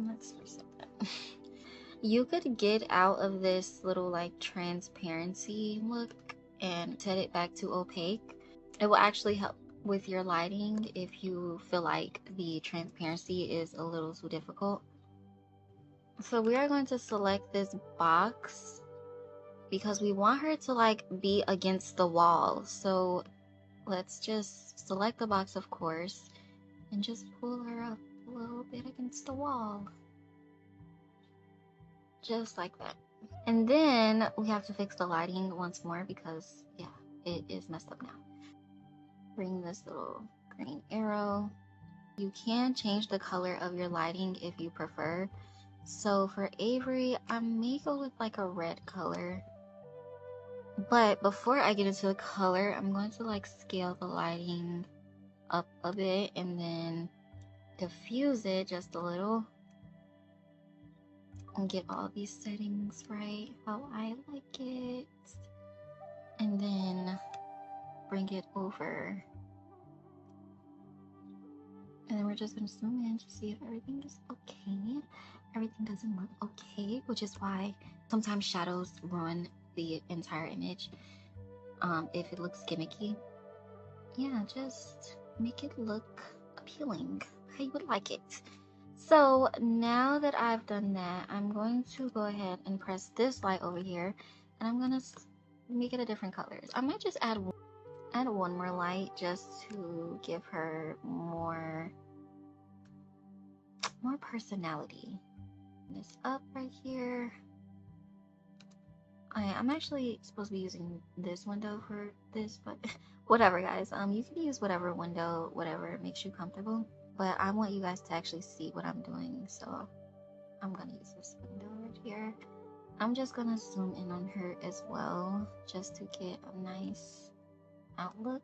Let's reset that. You could get out of this little like transparency look and set it back to opaque. It will actually help with your lighting if you feel like the transparency is a little too difficult. So we are going to select this box because we want her to like be against the wall. So let's just select the box, of course, and just pull her up a little bit against the wall. Just like that. And then we have to fix the lighting once more because, yeah, it is messed up now. Bring this little green arrow. You can change the color of your lighting if you prefer. So for Avery, I may go with like a red color. But before I get into the color, I'm going to like scale the lighting up a bit and then diffuse it just a little. And get all these settings right how I like it. And then bring it over. And then we're just going to zoom in to see if everything is okay. Everything doesn't look okay, which is why sometimes shadows ruin the entire image if it looks gimmicky. Yeah, just make it look appealing, how you would like it. So now that I've done that, I'm going to go ahead and press this light over here, and I'm going to make it a different colors. I might just add one more light just to give her more personality. This up right here. I'm actually supposed to be using this window for this, but whatever, guys. You can use whatever window, whatever makes you comfortable. But I want you guys to actually see what I'm doing, so I'm gonna use this window right here. I'm just gonna zoom in on her as well, just to get a nice outlook.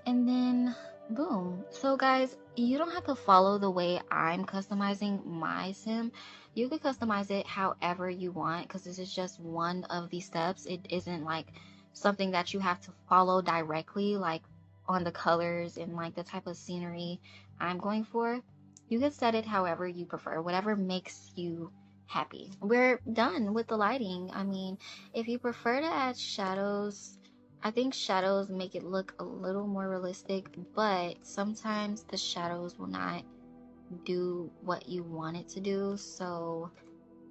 And then boom. So guys, you don't have to follow the way I'm customizing my sim. You can customize it however you want because this is just one of the steps. It isn't like something that you have to follow directly, like on the colors and like the type of scenery I'm going for. You can set it however you prefer, whatever makes you happy. We're done with the lighting. I mean, if you prefer to add shadows, I think shadows make it look a little more realistic, but sometimes the shadows will not do what you want it to do. So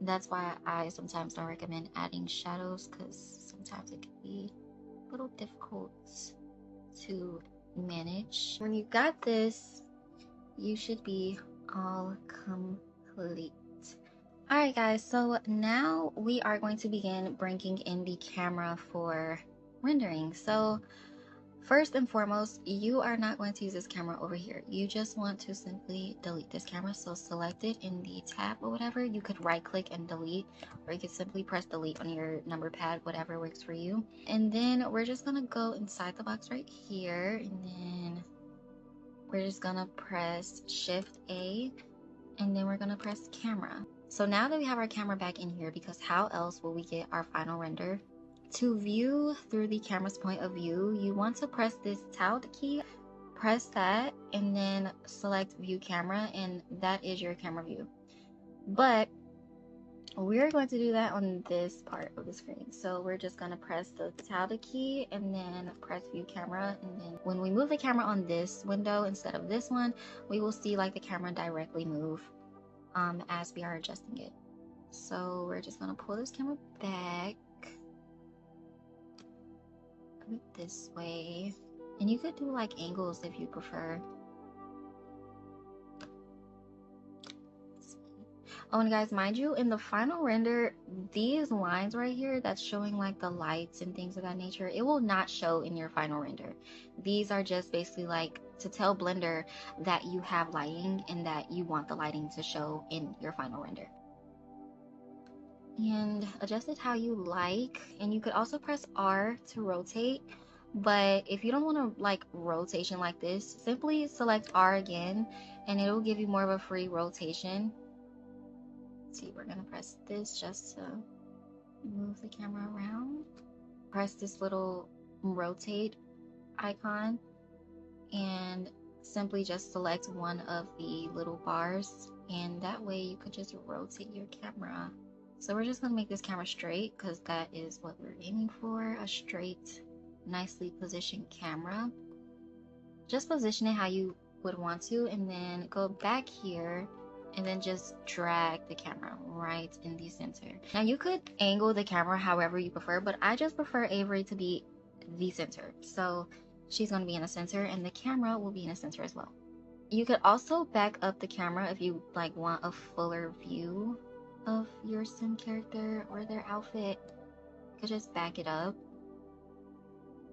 that's why I sometimes don't recommend adding shadows, because sometimes it can be a little difficult to manage. When you got this, you should be all complete. Alright guys, so now we are going to begin bringing in the camera for rendering. So first and foremost, you are not going to use this camera over here. You just want to simply delete this camera. So select it in the tab or whatever. You could right click and delete, or you could simply press delete on your number pad, whatever works for you. And then we're just gonna go inside the box right here, and then we're just gonna press Shift A, and then we're gonna press camera. So now that we have our camera back in here, because how else will we get our final render? To view through the camera's point of view, you want to press this tilde key, press that, and then select view camera, and that is your camera view. But we're going to do that on this part of the screen. So we're just going to press the tilde key and then press view camera, and then when we move the camera on this window instead of this one, we will see like the camera directly move as we are adjusting it. So we're just going to pull this camera back this way, and you could do like angles if you prefer. Oh, and guys, mind you, in the final render, these lines right here that's showing like the lights and things of that nature, it will not show in your final render. These are just basically like to tell Blender that you have lighting and that you want the lighting to show in your final render. And adjust it how you like, and you could also press R to rotate, but if you don't want to like rotation like this, simply select R again and it will give you more of a free rotation. Let's see, we're gonna press this just to move the camera around. Press this little rotate icon and simply just select one of the little bars, and that way you could just rotate your camera. So we're just going to make this camera straight, because that is what we're aiming for, a straight, nicely positioned camera. Just position it how you would want to, and then go back here and then just drag the camera right in the center. Now you could angle the camera however you prefer, but I just prefer Avery to be the center. So she's going to be in the center and the camera will be in the center as well. You could also back up the camera if you like want a fuller view of your sim character or their outfit. You could just back it up.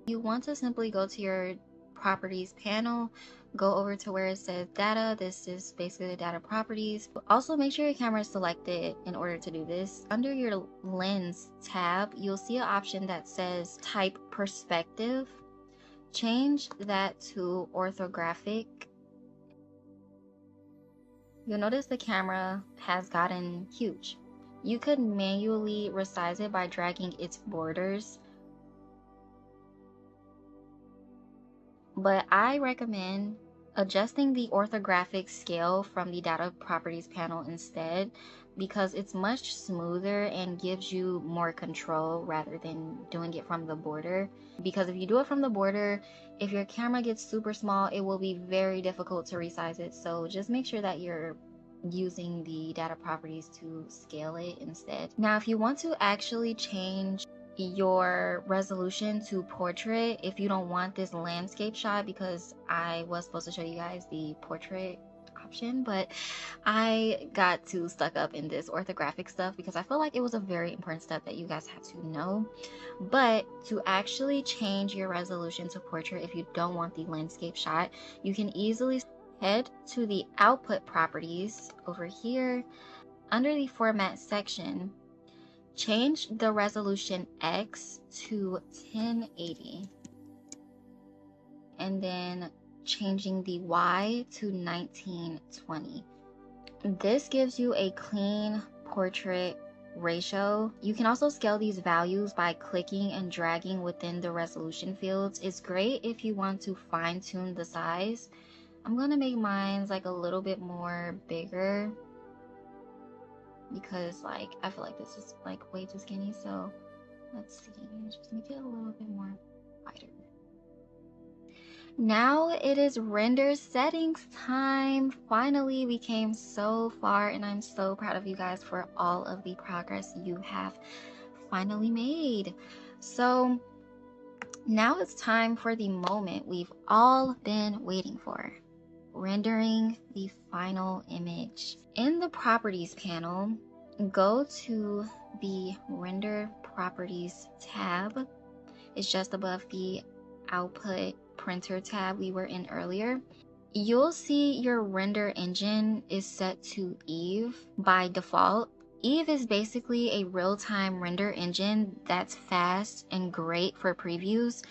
You want to simply go to your properties panel, go over to where it says data. This is basically the data properties. Also make sure your camera is selected in order to do this. Under your lens tab, you'll see an option that says type perspective. Change that to orthographic. You'll notice the camera has gotten huge. You could manually resize it by dragging its borders, but I recommend adjusting the orthographic scale from the data properties panel instead, because it's much smoother and gives you more control rather than doing it from the border. Because if you do it from the border, if your camera gets super small, it will be very difficult to resize it. So just make sure that you're using the data properties to scale it instead. Now, if you want to actually change your resolution to portrait, if you don't want this landscape shot, because I was supposed to show you guys the portrait option, but I got too stuck up in this orthographic stuff because I feel like it was a very important step that you guys had to know. But to actually change your resolution to portrait, if you don't want the landscape shot, you can easily head to the output properties over here. Under the format section, change the resolution X to 1080, and then changing the Y to 1920. This gives you a clean portrait ratio. You can also scale these values by clicking and dragging within the resolution fields. It's great if you want to fine-tune the size. I'm gonna make mine like a little bit more bigger because like I feel like this is like way too skinny. So let's see, just make it a little bit more wider. Now it is render settings time. Finally, we came so far, and I'm so proud of you guys for all of the progress you have finally made. So now it's time for the moment we've all been waiting for, rendering the final image. In the properties panel, go to the render properties tab. It's just above the output printer tab we were in earlier. You'll see your render engine is set to Eevee by default. Eevee is basically a real-time render engine that's fast and great for previews.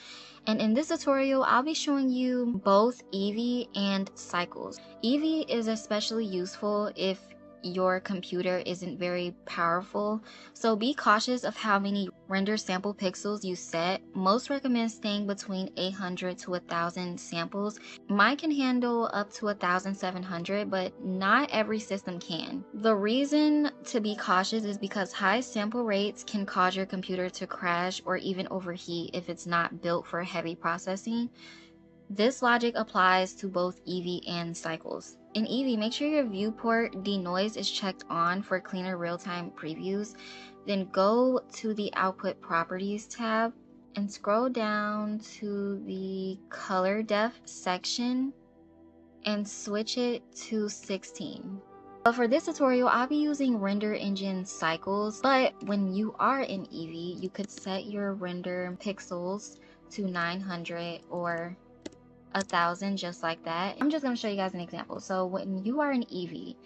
And in this tutorial, I'll be showing you both Eevee and cycles. Eevee is especially useful if your computer isn't very powerful, so be cautious of how many render sample pixels you set. Most recommend staying between 800 to 1000 samples. Mine can handle up to 1700, but not every system can. The reason to be cautious is because high sample rates can cause your computer to crash or even overheat if it's not built for heavy processing. This logic applies to both Eevee and cycles. In Eevee, make sure your viewport denoise is checked on for cleaner real-time previews. Then go to the output properties tab and scroll down to the color depth section and switch it to 16. But for this tutorial, I'll be using render engine cycles, but when you are in Eevee, you could set your render pixels to 900 or 1000, just like that. I'm just going to show you guys an example. So when you are in Eevee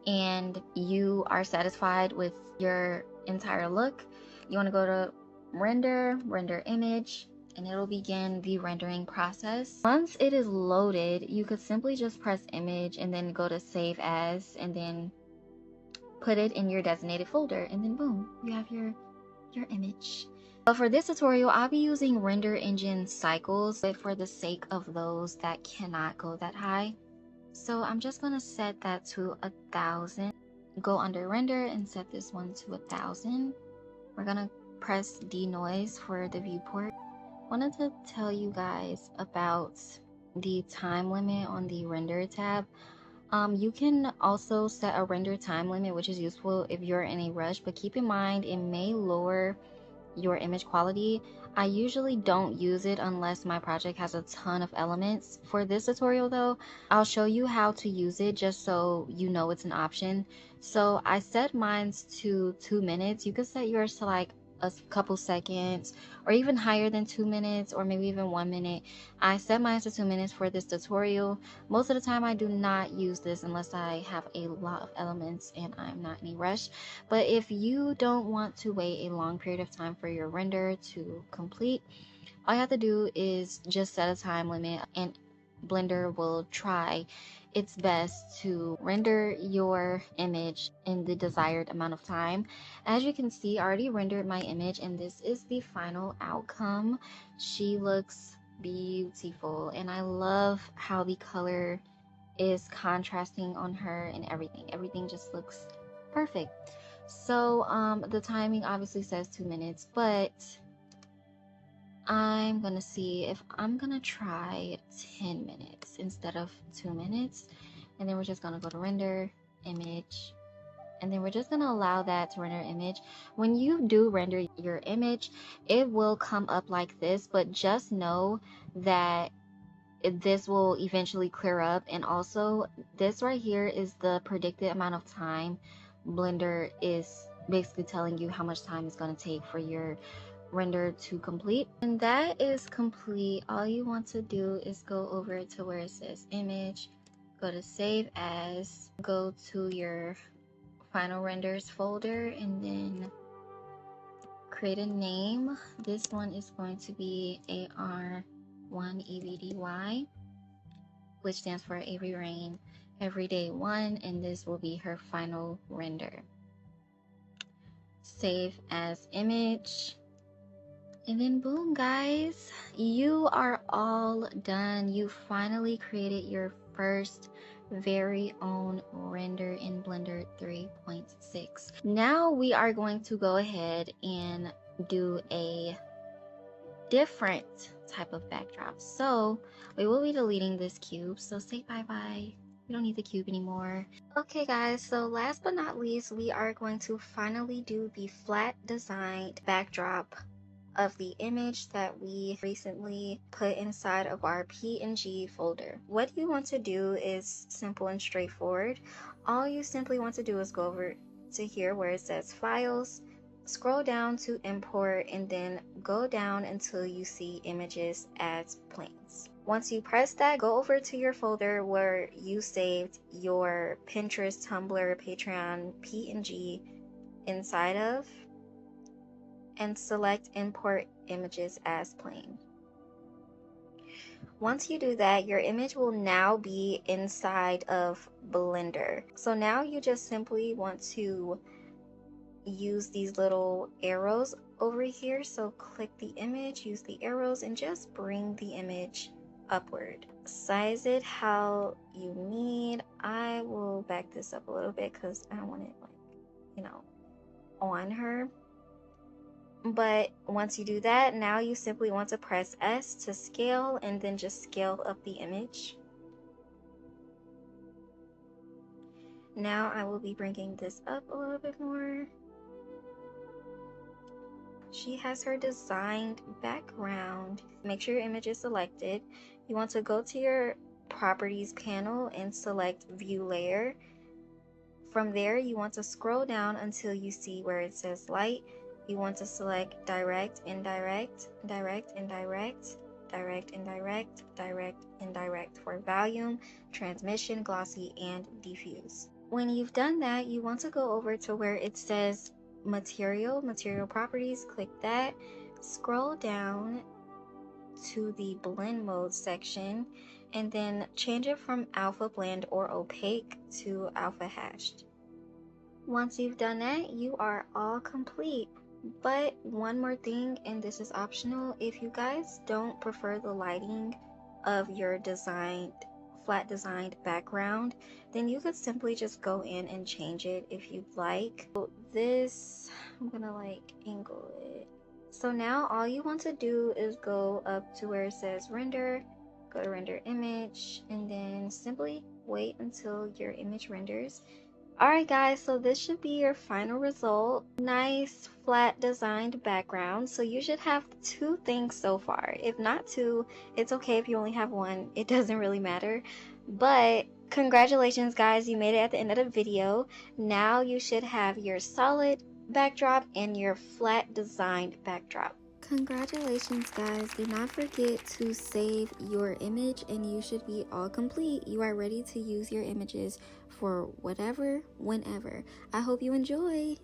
and you are satisfied with your entire look, you want to go to render image, and it'll begin the rendering process. Once it is loaded, you could simply just press image and then go to save as, and then put it in your designated folder, and then boom, you have your image. But for this tutorial, I'll be using render engine cycles, but for the sake of those that cannot go that high. So I'm just gonna set that to 1000. Go under render and set this one to 1000. We're gonna press denoise for the viewport. Wanted to tell you guys about the time limit on the render tab. You can also set a render time limit, which is useful if you're in a rush, but keep in mind it may lower your image quality. I usually don't use it unless my project has a ton of elements. For this tutorial though, I'll show you how to use it just so you know it's an option. So I set mine to 2 minutes. You could set yours to like a couple seconds or even higher than 2 minutes, or maybe even 1 minute. I set mine to 2 minutes for this tutorial. Most of the time I do not use this unless I have a lot of elements and I'm not in a rush. But if you don't want to wait a long period of time for your render to complete, all you have to do is just set a time limit, and Blender will try its best to render your image in the desired amount of time. As you can see, I already rendered my image, and this is the final outcome. She looks beautiful, and I love how the color is contrasting on her and everything just looks perfect. So the timing obviously says 2 minutes, but I'm gonna see if I'm gonna try 10 minutes instead of 2 minutes. And then we're just gonna go to render image, and then we're just gonna allow that to render image. When you do render your image, it will come up like this, but just know that this will eventually clear up. And also this right here is the predicted amount of time Blender is basically telling you how much time it's going to take for your render to complete. And that is complete. All you want to do is go over to where it says image, go to save as, go to your final renders folder, and then create a name. This one is going to be AR1EVDY, which stands for Avery Rain Everyday 1, and this will be her final render. Save as image, and then boom guys, you are all done. You finally created your first very own render in Blender 3.6. Now we are going to go ahead and do a different type of backdrop. So we will be deleting this cube, so say bye-bye. We don't need the cube anymore. Okay guys, so last but not least, we are going to finally do the flat designed backdrop of the image that we recently put inside of our PNG folder. What you want to do is simple and straightforward. All you simply want to do is go over to here where it says files, scroll down to import, and then go down until you see images as planes. Once you press that, go over to your folder where you saved your Pinterest, Tumblr, Patreon, PNG inside of, and select import images as plain. Once you do that, your image will now be inside of Blender. So now you just simply want to use these little arrows over here. So click the image, use the arrows, and just bring the image upward. Size it how you need. I will back this up a little bit because I don't want it, like, you know, on her. But once you do that, now you simply want to press S to scale, and then just scale up the image. Now I will be bringing this up a little bit more. She has her designed background. Make sure your image is selected. You want to go to your properties panel and select view layer. From there, you want to scroll down until you see where it says light. You want to select direct, indirect, direct, indirect, direct, indirect, direct, indirect for volume, transmission, glossy, and diffuse. When you've done that, you want to go over to where it says material properties. Click that, scroll down to the blend mode section, and then change it from alpha blend or opaque to alpha hashed. Once you've done that, you are all complete. But one more thing, and this is optional, if you guys don't prefer the lighting of your flat designed background, then you could simply just go in and change it if you'd like. So this, I'm gonna like angle it. So now all you want to do is go up to where it says render, go to render image, and then simply wait until your image renders. Alright guys, so this should be your final result. Nice flat designed background. So you should have 2 things so far. If not 2, it's okay if you only have 1. It doesn't really matter. But congratulations guys, you made it at the end of the video. Now you should have your solid backdrop and your flat designed backdrop. Congratulations guys, do not forget to save your image and you should be all complete. You are ready to use your images for whatever, whenever. I hope you enjoy.